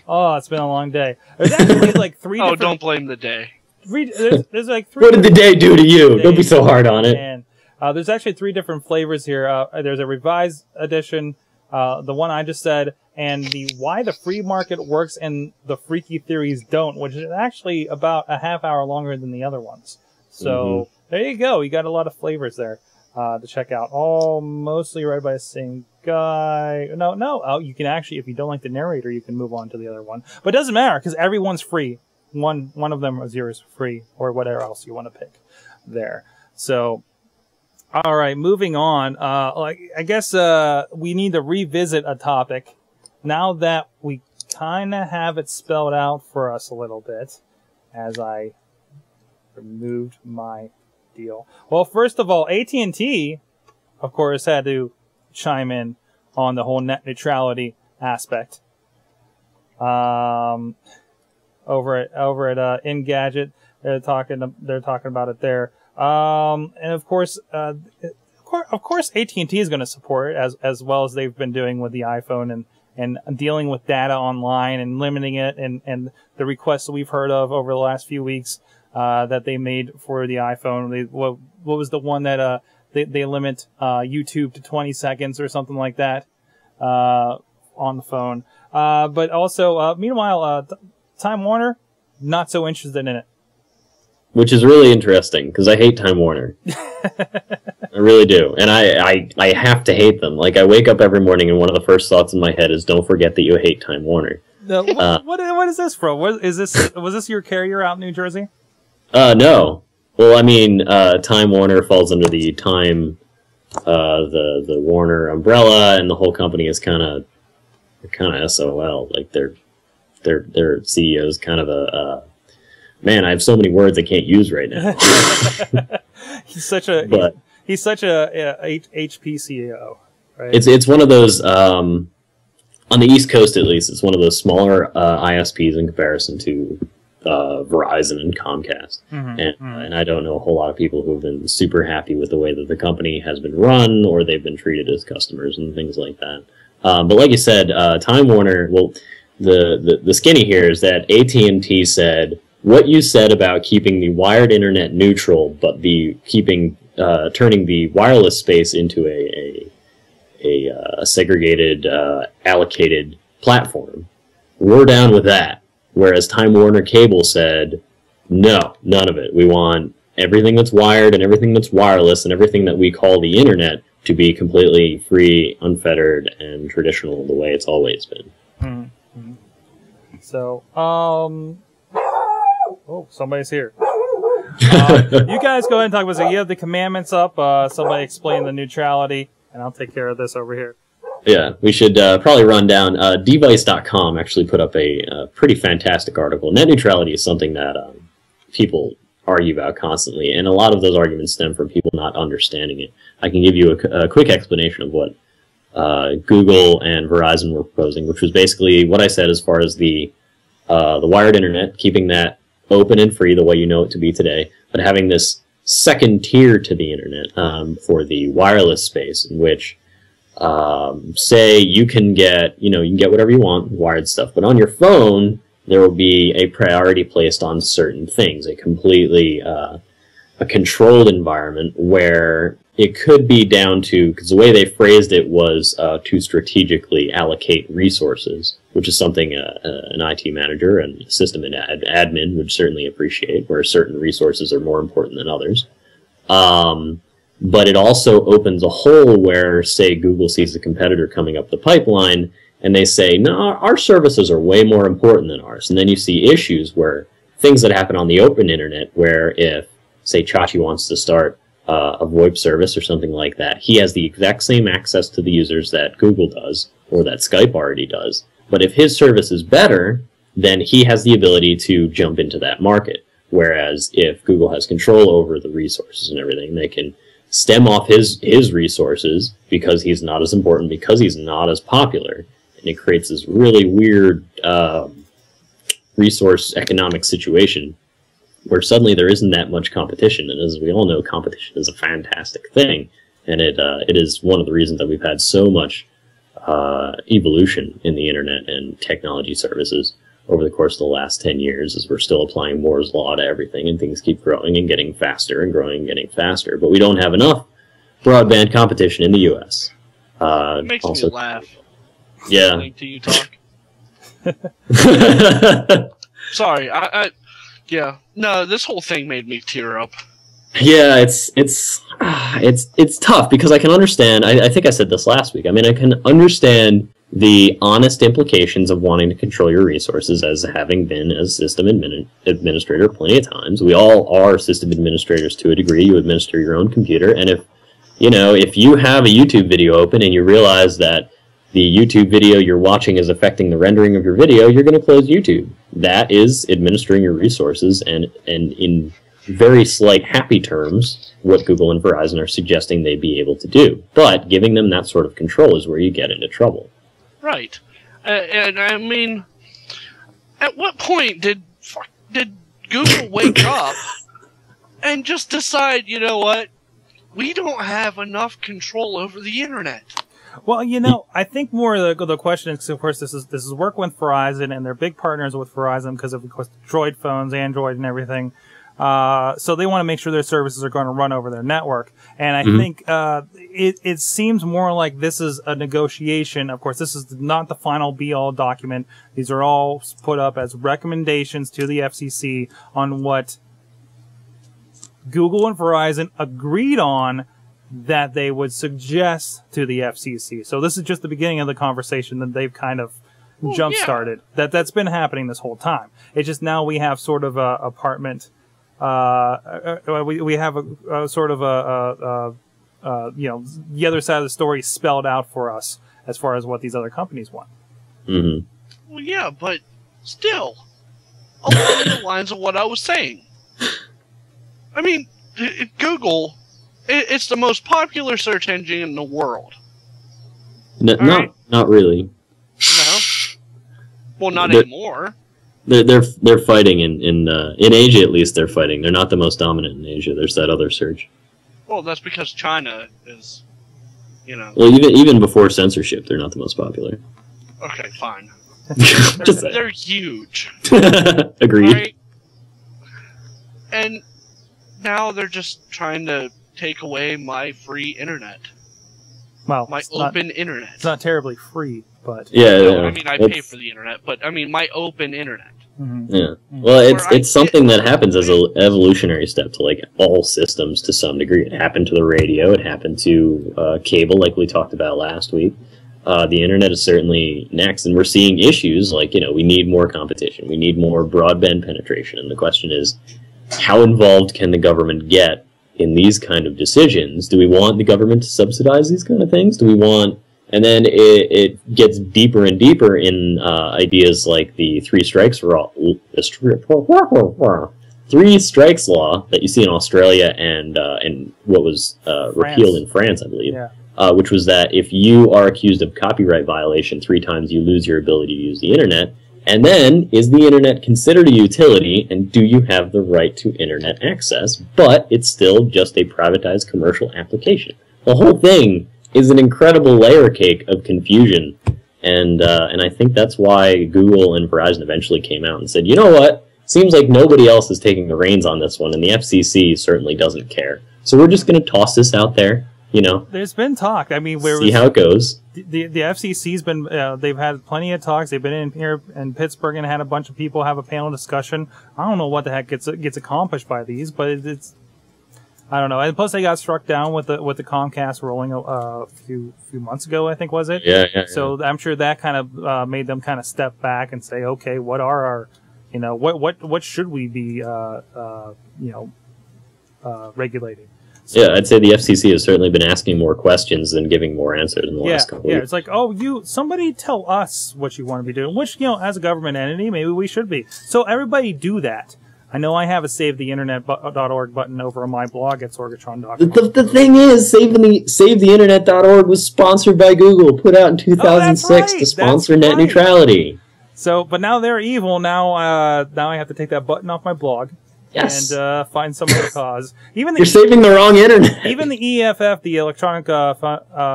Oh, it's been a long day. There's actually like three. Oh, don't blame the day. There's like three. What did the day do to you? Don't be so hard on it. And there's actually 3 different flavors here. There's a revised edition, the one I just said, and the Why the Free Market Works and the Freaky Theories Don't, which is actually about a half hour longer than the other ones. So there you go. You got a lot of flavors there to check out. All mostly read by the same guy. No. Oh, you can actually, if you don't like the narrator, you can move on to the other one. But it doesn't matter because everyone's free. One of them is yours free, or whatever else you want to pick there. So, all right, moving on. I guess we need to revisit a topic now that we kind of have it spelled out for us a little bit. As I removed my deal. Well, first of all, AT&T, of course, had to chime in on the whole net neutrality aspect. Over at Engadget, they're talking about it there. And of course, AT&T is going to support it as well as they've been doing with the iPhone and dealing with data online and limiting it and the requests that we've heard of over the last few weeks that they made for the iPhone. What was the one that they limit YouTube to 20 seconds or something like that on the phone. But also, meanwhile, Time Warner, not so interested in it. Which is really interesting, because I hate Time Warner. I really do. And I have to hate them. Like, I wake up every morning and one of the first thoughts in my head is, don't forget that you hate Time Warner. What is this from? Was this your carrier out in New Jersey? No. Well, I mean, Time Warner falls under the Time, the Warner umbrella, and the whole company is kind of SOL. Like, their CEO is kind of a man. I have so many words I can't use right now. he's such a HP CEO, right? It's one of those on the East Coast, at least. It's one of those smaller ISPs in comparison to Verizon and Comcast. And I don't know a whole lot of people who have been super happy with the way that the company has been run, or they've been treated as customers and things like that. But like you said, Time Warner. Well, the skinny here is that AT&T said what you said about keeping the wired internet neutral, but turning the wireless space into a segregated, allocated platform. We're down with that. Whereas Time Warner Cable said, no, none of it. We want everything that's wired and everything that's wireless and everything that we call the internet to be completely free, unfettered, and traditional the way it's always been. Mm-hmm. So, oh, somebody's here. You guys go ahead and talk about it. You have the commandments up. Somebody explain the neutrality, and I'll take care of this over here. Yeah, we should probably run down. Device.com actually put up a pretty fantastic article. Net neutrality is something that people argue about constantly, and a lot of those arguments stem from people not understanding it. I can give you a quick explanation of what Google and Verizon were proposing, which was basically what I said as far as the wired internet, keeping that open and free the way you know it to be today, but having this second tier to the internet for the wireless space, in which say you can get whatever you want, wired stuff, but on your phone there will be a priority placed on certain things, a completely a controlled environment where it could be down to, because the way they phrased it was to strategically allocate resources, which is something an IT manager and system admin would certainly appreciate, where certain resources are more important than others. But it also opens a hole where, say, Google sees a competitor coming up the pipeline, and they say, no, our services are way more important than ours. And then you see issues where things that happen on the open internet, where if, say, Chachi wants to start a VoIP service or something like that, he has the exact same access to the users that Google does, or that Skype already does. But if his service is better, then he has the ability to jump into that market. Whereas if Google has control over the resources and everything, they can stem off his resources because he's not as important, because he's not as popular. And it creates this really weird resource economic situation where suddenly there isn't that much competition. And as we all know, competition is a fantastic thing. And it is one of the reasons that we've had so much evolution in the internet and technology services over the course of the last 10 years, as we're still applying Moore's Law to everything, and things keep growing and getting faster and growing and getting faster. But we don't have enough broadband competition in the U.S. It makes me laugh. Yeah. Listening to you talk. Sorry, yeah. No, this whole thing made me tear up. Yeah, it's tough because I can understand. I think I said this last week. I mean, I can understand the honest implications of wanting to control your resources, as having been a system administrator plenty of times. We all are system administrators to a degree. You administer your own computer, and if you have a YouTube video open and you realize that the YouTube video you're watching is affecting the rendering of your video, you're going to close YouTube. That is administering your resources, and in very slight happy terms what Google and Verizon are suggesting they be able to do. But giving them that sort of control is where you get into trouble. Right. And I mean, at what point did Google wake up and just decide, you know what, we don't have enough control over the internet? Well, I think more the question is, of course, this is work with Verizon, and they're big partners with Verizon because of course, Droid phones, Android, and everything. So they want to make sure their services are going to run over their network. And I think it seems more like this is a negotiation. Of course, this is not the final be-all document. These are all put up as recommendations to the FCC on what Google and Verizon agreed on that they would suggest to the FCC. So this is just the beginning of the conversation that they've kind of jump-started. Yeah. That's been happening this whole time. It's just now we have sort of a apartment. We have a sort of the other side of the story spelled out for us as far as what these other companies want. Mm-hmm. Well, yeah, but still, along the lines of what I was saying. I mean, Google, it's the most popular search engine in the world. Not really. No. Well, not anymore. They're fighting in Asia, at least they're fighting. They're not the most dominant in Asia. There's that other search. Well, that's because China is, Well, even before censorship, they're not the most popular. Okay, fine. They're huge. Agreed. Right? And now they're just trying to take away my free internet. Well, my open internet. It's not terribly free, but yeah. I mean, I pay for the internet, but I mean, my open internet. Mm-hmm. Yeah. Well, it's something that happens as an evolutionary step to like all systems to some degree. It happened to the radio. It happened to cable, like we talked about last week. The internet is certainly next, and we're seeing issues like we need more competition. We need more broadband penetration, and the question is, how involved can the government get in these kind of decisions? Do we want the government to subsidize these kind of things? Do we want... And then it gets deeper and deeper in ideas like the three strikes law that you see in Australia and what was repealed in France, I believe, which was that if you are accused of copyright violation 3 times, you lose your ability to use the internet. And then, is the internet considered a utility, and do you have the right to internet access? But it's still just a privatized commercial application. The whole thing is an incredible layer cake of confusion, and I think that's why Google and Verizon eventually came out and said, you know what, seems like nobody else is taking the reins on this one, and the FCC certainly doesn't care. So we're just going to toss this out there, There's been talk. I mean, see how it goes. The FCC's been, they've had plenty of talks. They've been in here in Pittsburgh and had a bunch of people have a panel discussion. I don't know what the heck gets accomplished by these, but it's I don't know. And plus, they got struck down with the Comcast ruling a few months ago, I think, was it? Yeah. So I'm sure that kind of made them kind of step back and say, okay, what are our, what should we be, regulating? So, yeah, I'd say the FCC has certainly been asking more questions than giving more answers in the last couple of years. It's like, somebody tell us what you want to be doing, which, as a government entity, maybe we should be. So everybody do that. I know I have a SaveTheInternet.org button over on my blog at Sorgatron.com. The thing is, SaveTheInternet.org was sponsored by Google, put out in 2006 to sponsor net neutrality. So, but now they're evil. Now I have to take that button off my blog. Yes. And find some other cause. You're saving the wrong internet. Even the EFF, the Electronic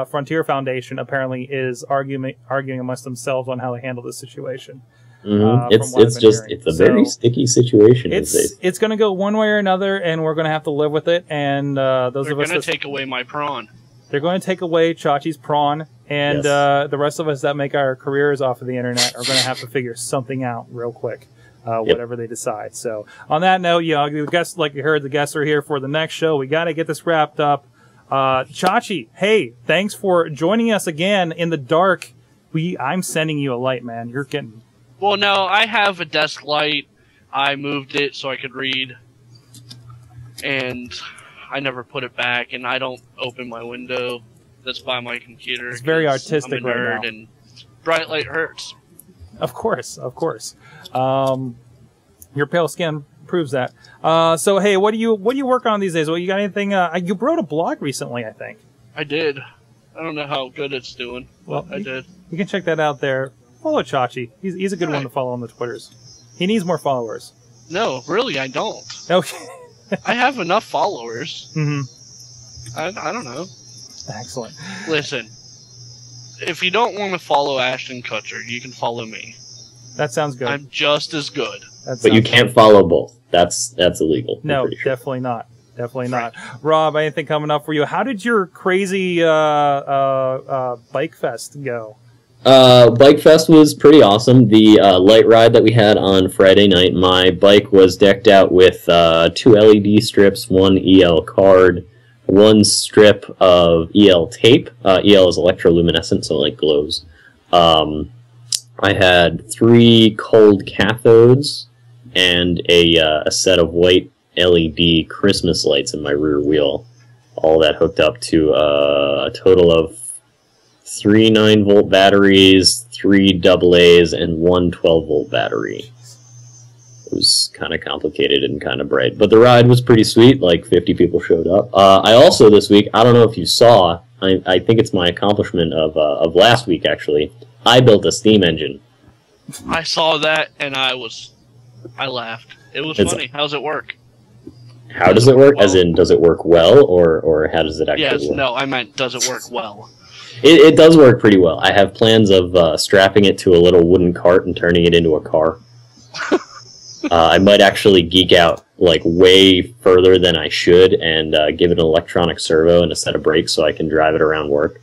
Frontier Foundation, apparently is arguing amongst themselves on how to handle this situation. Mm-hmm. It's a very sticky situation. It's going to go one way or another, and we're going to have to live with it. And they're going to take away my prawn. They're going to take away Chachi's prawn, and the rest of us that make our careers off of the internet are going to have to figure something out real quick. Whatever they decide. So, on that note, the guests, like you heard, the guests are here for the next show. We got to get this wrapped up. Chachi, hey, thanks for joining us again in the dark. I'm sending you a light, man. You're getting... Well, no, I have a desk light. I moved it so I could read. And I never put it back, and I don't open my window that's by my computer. It's very artistic I'm a nerd, right now. And bright light hurts. Of course. Your pale skin proves that. So hey, what do you work on these days? Well, you got anything? You wrote a blog recently, I think. I did. I don't know how good it's doing, but I did. You can check that out there. Follow Chachi. He's a good one to follow on the Twitters. He needs more followers. No, really, I don't. Okay. I have enough followers. Mm-hmm. I don't know. Excellent. Listen, if you don't want to follow Ashton Kutcher, you can follow me. That sounds good. I'm just as good. But you can't follow both. That's illegal. No, definitely not. Definitely not. Rob, anything coming up for you? How did your crazy bike fest go? Bike fest was pretty awesome. The light ride that we had on Friday night, my bike was decked out with 2 LED strips, 1 EL card, 1 strip of EL tape. EL is electroluminescent, so it like glows. I had 3 cold cathodes and a set of white LED Christmas lights in my rear wheel. All that hooked up to a total of 3 9-volt batteries, 3 AA's, and 1 12-volt battery. It was kind of complicated and kind of bright. But the ride was pretty sweet. Like 50 people showed up. I also, this week, I don't know if you saw, I think it's my accomplishment of last week, actually. I built a steam engine. I saw that, and I laughed. It was funny. How's it work? How does it work? As in, does it work well, or how does it actually work? No, I meant, does it work well? It does work pretty well. I have plans of strapping it to a little wooden cart and turning it into a car. I might actually geek out like way further than I should and give it an electronic servo and a set of brakes so I can drive it around work.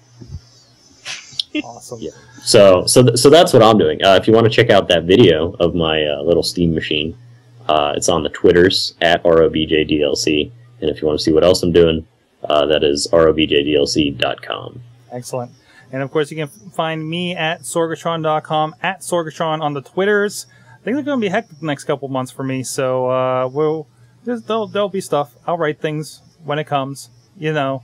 Awesome. Yeah. So that's what I'm doing. If you want to check out that video of my little steam machine, it's on the Twitters at ROBJDLC. And if you want to see what else I'm doing, that is ROBJDLC.com. Excellent. And of course, you can find me at Sorgatron.com, at Sorgatron on the Twitters. Things are going to be hectic the next couple months for me, so there'll be stuff. I'll write things when it comes. You know,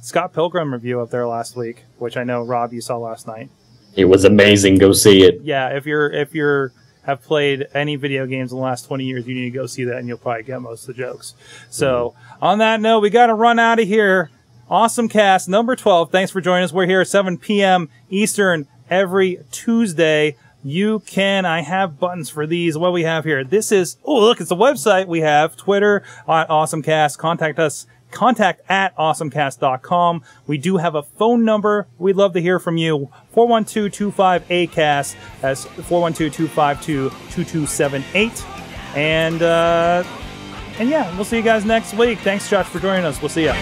Scott Pilgrim review up there last week, which I know Rob you saw last night. It was amazing. Go see it. Yeah, if you're have played any video games in the last 20 years, you need to go see that, and you'll probably get most of the jokes. So, on that note, we got to run out of here. AwesomeCast number 12. Thanks for joining us. We're here at 7 p.m. Eastern every Tuesday. I have buttons for these. What we have here. This is, oh, look, it's a website. We have Twitter at AwesomeCast. Contact us. Contact at awesomecast.com. We do have a phone number. We'd love to hear from you. 412-25-ACAST. That's 412-252-2278. And yeah, we'll see you guys next week. Thanks, Josh, for joining us. We'll see ya.